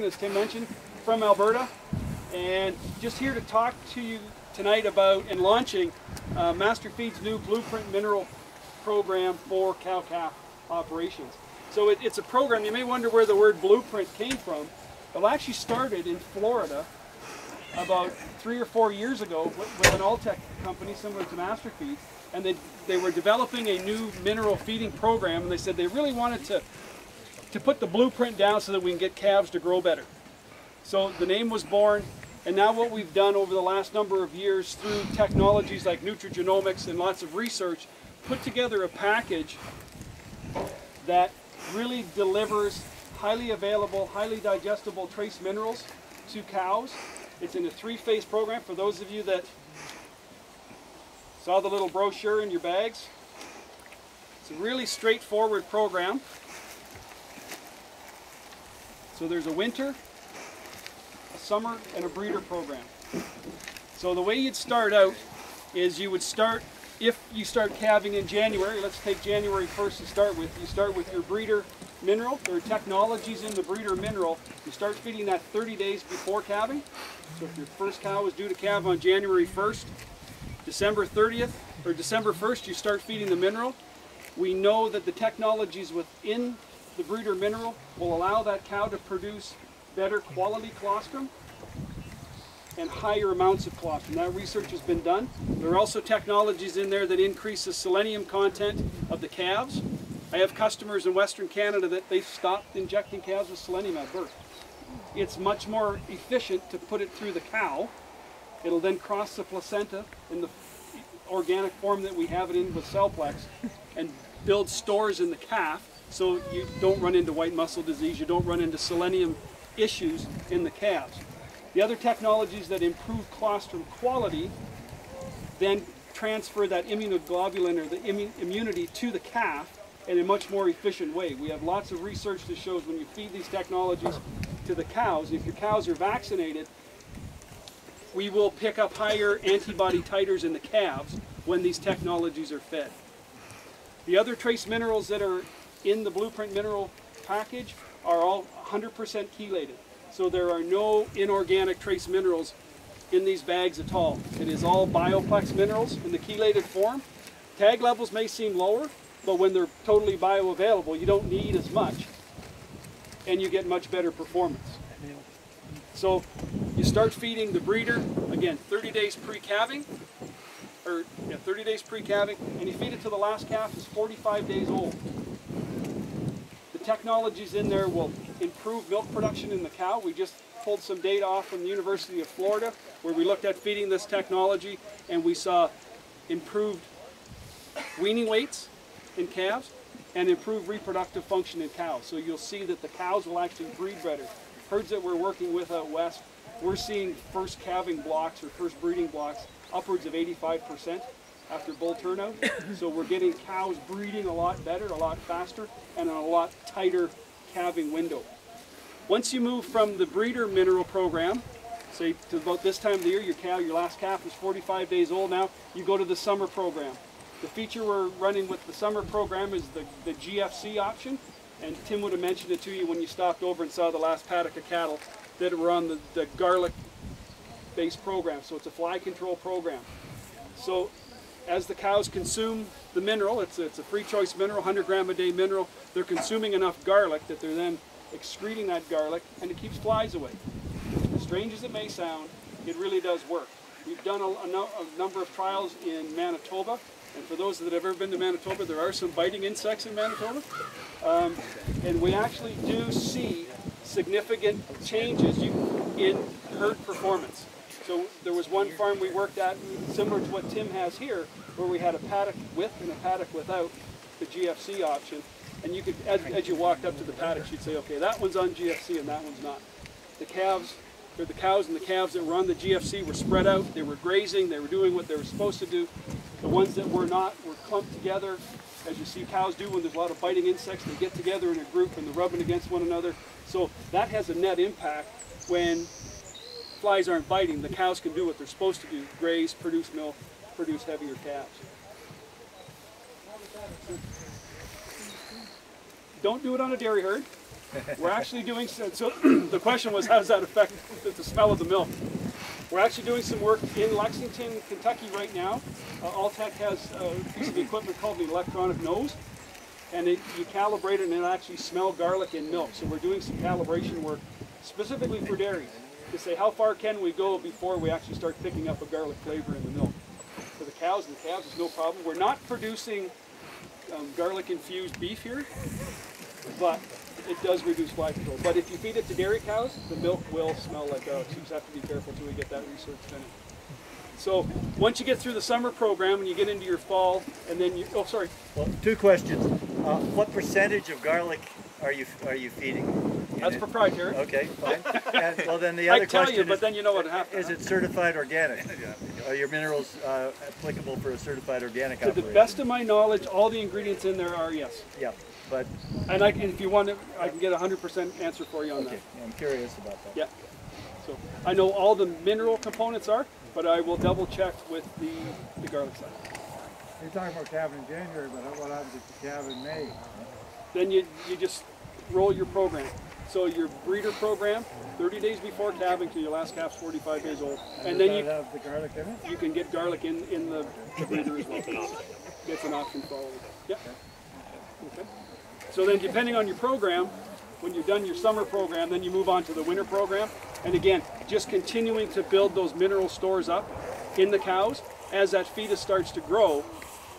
As Tim mentioned, from Alberta, and just here to talk to you tonight about and launching Masterfeeds' new Blueprint mineral program for cow-calf operations. So it's a program, you may wonder where the word blueprint came from. It actually started in Florida about 3 or 4 years ago with an Alltech company similar to Masterfeeds, and they were developing a new mineral feeding program, and they said they really wanted to put the blueprint down so that we can get calves to grow better. So the name was born, and now what we've done over the last number of years through technologies like nutrigenomics and lots of research, put together a package that really delivers highly available, highly digestible trace minerals to cows. It's in a 3-phase program. For those of you that saw the little brochure in your bags, it's a really straightforward program. So there's a winter, a summer, and a breeder program. So the way you'd start out is you would start, if you start calving in January, let's take January 1st to start with, you start with your breeder mineral. There are technologies in the breeder mineral. You start feeding that 30 days before calving. So if your first cow is due to calve on January 1st, December 30th, or December 1st, you start feeding the mineral. We know that the technologies within the breeder mineral will allow that cow to produce better quality colostrum and higher amounts of colostrum. That research has been done. There are also technologies in there that increase the selenium content of the calves. I have customers in Western Canada that they've stopped injecting calves with selenium at birth. It's much more efficient to put it through the cow. It'll then cross the placenta in the organic form that we have it in with Cellplex and build stores in the calf, so you don't run into white muscle disease, you don't run into selenium issues in the calves. The other technologies that improve colostrum quality then transfer that immunoglobulin or the immunity to the calf in a much more efficient way. We have lots of research that shows when you feed these technologies to the cows, if your cows are vaccinated, we will pick up higher antibody titers in the calves when these technologies are fed. The other trace minerals that are in the Blueprint mineral package are all 100% chelated. So there are no inorganic trace minerals in these bags at all. It is all bioplex minerals in the chelated form. Tag levels may seem lower, but when they're totally bioavailable, you don't need as much, and you get much better performance. So you start feeding the breeder, again, 30 days pre-calving, or 30 days pre-calving, and you feed it till the last calf is 45 days old. The technologies in there will improve milk production in the cow. We just pulled some data off from the University of Florida where we looked at feeding this technology, and we saw improved weaning weights in calves and improved reproductive function in cows. So you'll see that the cows will actually breed better. Herds that we're working with out west, we're seeing first calving blocks or first breeding blocks upwards of 85% after bull turnout. So we're getting cows breeding a lot better, a lot faster, and in a lot tighter calving window. Once you move from the breeder mineral program, say to about this time of the year, your last calf is 45 days old now, you go to the summer program. The feature we're running with the summer program is the GFC option, and Tim would have mentioned it to you when you stopped over and saw the last paddock of cattle that were on the garlic-based program. So it's a fly control program. So as the cows consume the mineral, it's a free choice mineral, 100 gram a day mineral, they're consuming enough garlic that they're then excreting that garlic, and it keeps flies away. As strange as it may sound, it really does work. We've done a number of trials in Manitoba, and for those that have ever been to Manitoba, there are some biting insects in Manitoba, and we actually do see significant changes in herd performance. So there was one farm we worked at, similar to what Tim has here, where we had a paddock with and a paddock without the GFC option. And you could, as you walked up to the paddocks, you'd say, okay, that one's on GFC and that one's not. The calves, or the cows and the calves that were on the GFC were spread out, they were grazing, they were doing what they were supposed to do. The ones that were not were clumped together, as you see cows do when there's a lot of biting insects. They get together in a group and they're rubbing against one another. So that has a net impact. When flies aren't biting, the cows can do what they're supposed to do, graze, produce milk, produce heavier calves. Don't do it on a dairy herd. We're actually doing, so the question was, how does that affect the smell of the milk? We're actually doing some work in Lexington, Kentucky right now. Alltech has a piece of equipment called the electronic nose, and you calibrate it and it'll actually smell garlic in milk. So we're doing some calibration work specifically for dairy to say how far can we go before we actually start picking up a garlic flavor in the milk. For the cows is no problem. We're not producing garlic infused beef here, but it does reduce fly control. But if you feed it to dairy cows, the milk will smell like garlic. So you just have to be careful till we get that research finished. So once you get through the summer program and you get into your fall, and then you, oh sorry. Well, two questions. What percentage of garlic are you feeding? That's proprietary. Okay, fine. And, well, then the other question you, but then you know what happens. Is it certified organic? Are your minerals applicable for a certified organic To operation? the best of my knowledge, all the ingredients in there are yes. Yeah, but... And if you want it, I can get a 100% answer for you on that. Okay, I'm curious about that. Yeah. So I know all the mineral components are, but I will double check with the garlic side. You're talking about calving in January, but what happens if you calve in May? Then you just roll your program. So your breeder program, 30 days before calving till your last calf's 45 days old. And then you have the garlic in it? You can get garlic in the breeder as well. It's an option for all of it. Yeah. Okay. So then depending on your program, when you've done your summer program, then you move on to the winter program. And again, just continuing to build those mineral stores up in the cows as that fetus starts to grow.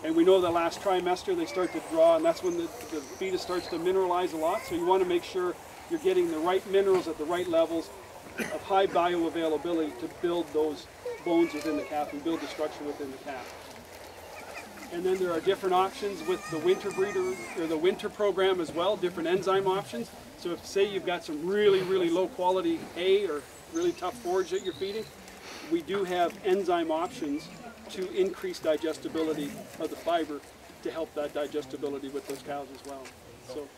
And we know the last trimester they start to draw, and that's when the fetus starts to mineralize a lot. So you want to make sure you're getting the right minerals at the right levels of high bioavailability to build those bones within the calf and build the structure within the calf. And then there are different options with the winter breeder or the winter program as well, different enzyme options. So if say you've got some really, really low quality hay or really tough forage that you're feeding, we do have enzyme options to increase digestibility of the fiber to help that digestibility with those cows as well. So,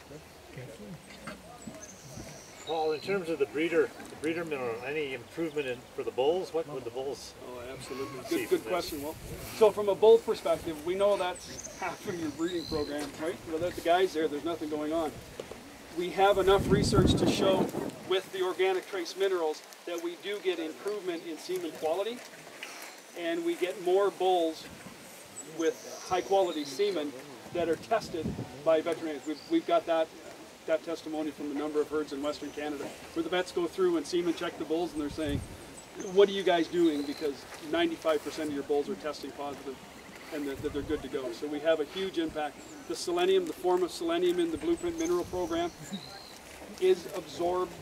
Paul, in terms of the breeder mineral, any improvement for the bulls? What would the bulls? Oh, absolutely. Good question. Well, so from a bull perspective, we know that's half of your breeding program, right? Without the guys there's nothing going on. We have enough research to show with the organic trace minerals that we do get improvement in semen quality, and we get more bulls with high quality semen that are tested by veterinarians. We've got that testimony from a number of herds in Western Canada, where the vets go through and semen check the bulls and they're saying, what are you guys doing? Because 95% of your bulls are testing positive and that they're good to go. So we have a huge impact. The selenium, the form of selenium in the Blueprint mineral program is absorbed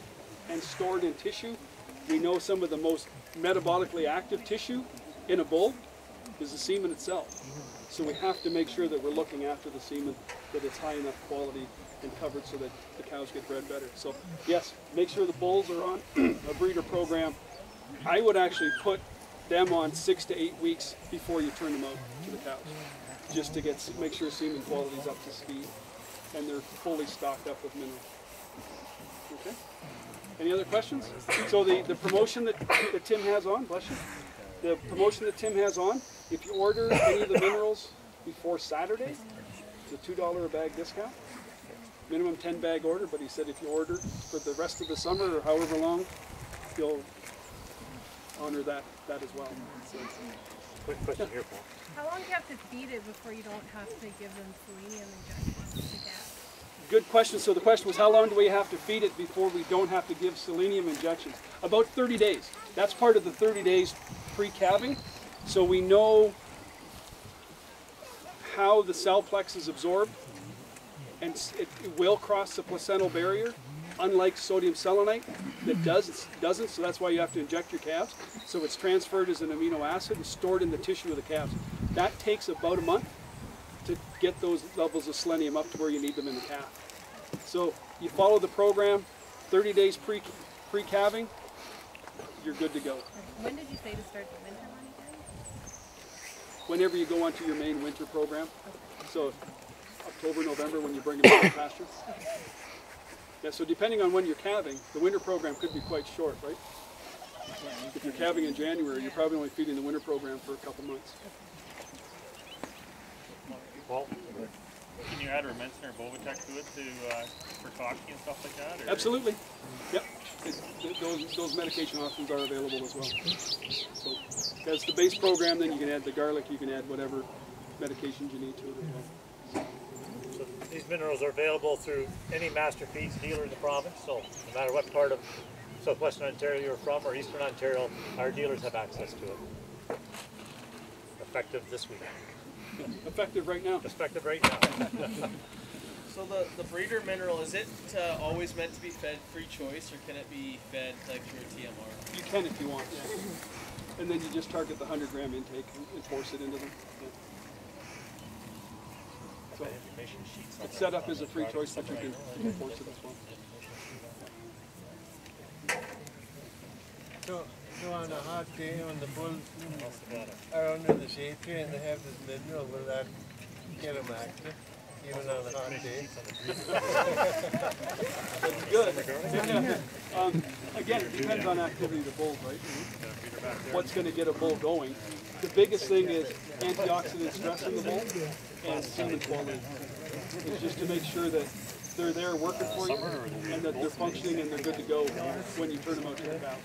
and stored in tissue. We know some of the most metabolically active tissue in a bull is the semen itself. So we have to make sure that we're looking after the semen, that it's high enough quality and covered so that the cows get bred better. So yes, make sure the bulls are on a breeder program. I would actually put them on 6 to 8 weeks before you turn them out to the cows, just to make sure semen quality is up to speed and they're fully stocked up with minerals. Okay. Any other questions? So the promotion that Tim has on, bless you, the promotion that Tim has on, if you order any of the minerals before Saturday, it's a $2 a bag discount. Minimum 10 bag order, but he said if you order for the rest of the summer or however long, he'll honor that as well. So, Quick question here, Paul. How long do you have to feed it before you don't have to give them selenium injections to calves? good question. So the question was, how long do we have to feed it before we don't have to give selenium injections? About 30 days. That's part of the 30 days pre-calving. So we know how the cell plex is absorbed, and it will cross the placental barrier, unlike sodium selenite that doesn't, so that's why you have to inject your calves. So it's transferred as an amino acid and stored in the tissue of the calves. That takes about a month to get those levels of selenium up to where you need them in the calf. So you follow the program, 30 days pre-calving, you're good to go. When did you say to start the winter one again? Whenever you go onto your main winter program. So October, November, when you bring them to the pasture. Yeah, so depending on when you're calving, the winter program could be quite short, right? If you're calving in January, you're probably only feeding the winter program for a couple months. Paul? Can you add Rumensin or Bovatech to it for cocky and stuff like that? Or? Absolutely. Yep. Those medication options are available as well. So as the base program, then you can add the garlic, you can add whatever medications you need to it as well. So these minerals are available through any Masterfeeds dealer in the province, so no matter what part of southwestern Ontario you're from or eastern Ontario, our dealers have access to it. Effective this week. Yeah, effective right now. Effective right now. So the breeder mineral, is it always meant to be fed free choice, or can it be fed like through a TMR? You can if you want, yeah. And then you just target the 100-gram intake and force it into them. Yeah. So it's set up as a free choice, but you can force it as well. So on a hot day when the bulls are under the shade tree and they have this mineral, will that get them active? Even on a hot day? That's good. Again, it depends on activity of the bulls, right? What's going to get a bull going? The biggest thing is antioxidant stress in the bull and semen quality. It's just to make sure that they're there working for you and that they're functioning and they're good to go when you turn them out to the cows.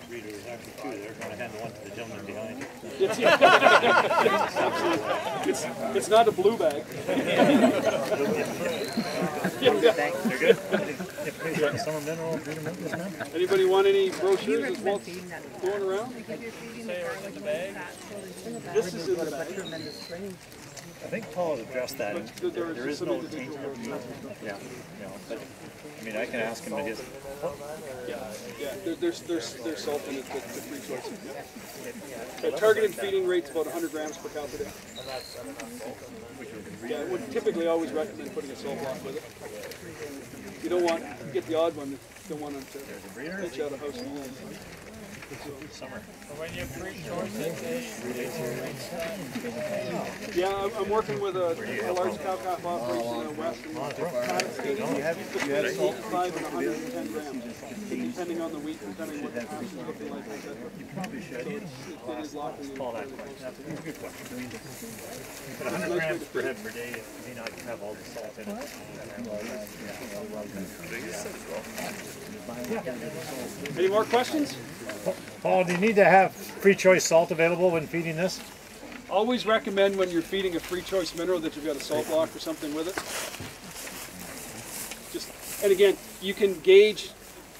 Breeders actually too, they're going to hand one to the gentleman behind you. It's not a blue bag. They're good? Summer mineral, breeder minerals, man? Anybody want any brochures as well going around? This is in the bag. I think Paul has addressed that. But There is no taint. Yeah, but I mean, I can ask him at his. Yeah, there's salt in it, the free choice. Yeah. Targeted feeding rate's about 100 grams per cow per day. Yeah, I would typically always recommend putting a salt block with it. You don't want, get the odd one, you don't want them to pitch out a house of wool. Summer. When you free choice Yeah, I'm working with a large cow-calf operation in the west. You have 85 and 110 grams, depending on the week, depending on what the pasture is looking like, etc. So it is locking in. That's a good question. But 100 grams per head per day may not have all the salt in it. Any more questions? Paul, do you need to have free choice salt available when feeding this? Always recommend when you're feeding a free choice mineral that you've got a salt block or something with it. And again, you can gauge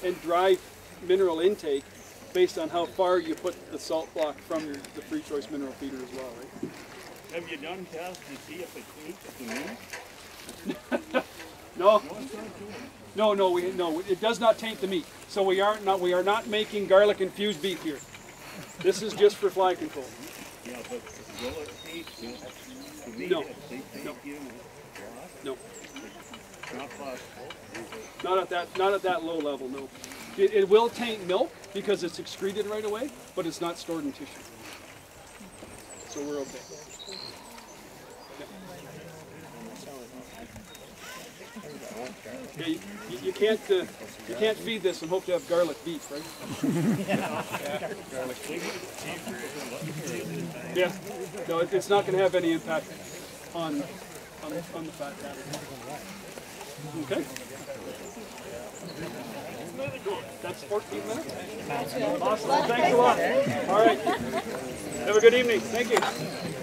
and drive mineral intake based on how far you put the salt block from the free choice mineral feeder as well, right? Have you done tests to see if it eats the meat? No. No, it does not taint the meat. So we are not making garlic infused beef here. This is just for fly control. Yeah, but will it taste the meat? No. If they take you, No. not possible. Not at that low level, no. It will taint milk because it's excreted right away, but it's not stored in tissue. So we're okay. Yeah, you can't feed this and hope to have garlic beef, right? Yeah. No, it's not going to have any impact on the fat pattern. Okay. That's 14 minutes. Awesome. Thanks a lot. All right. Have a good evening. Thank you.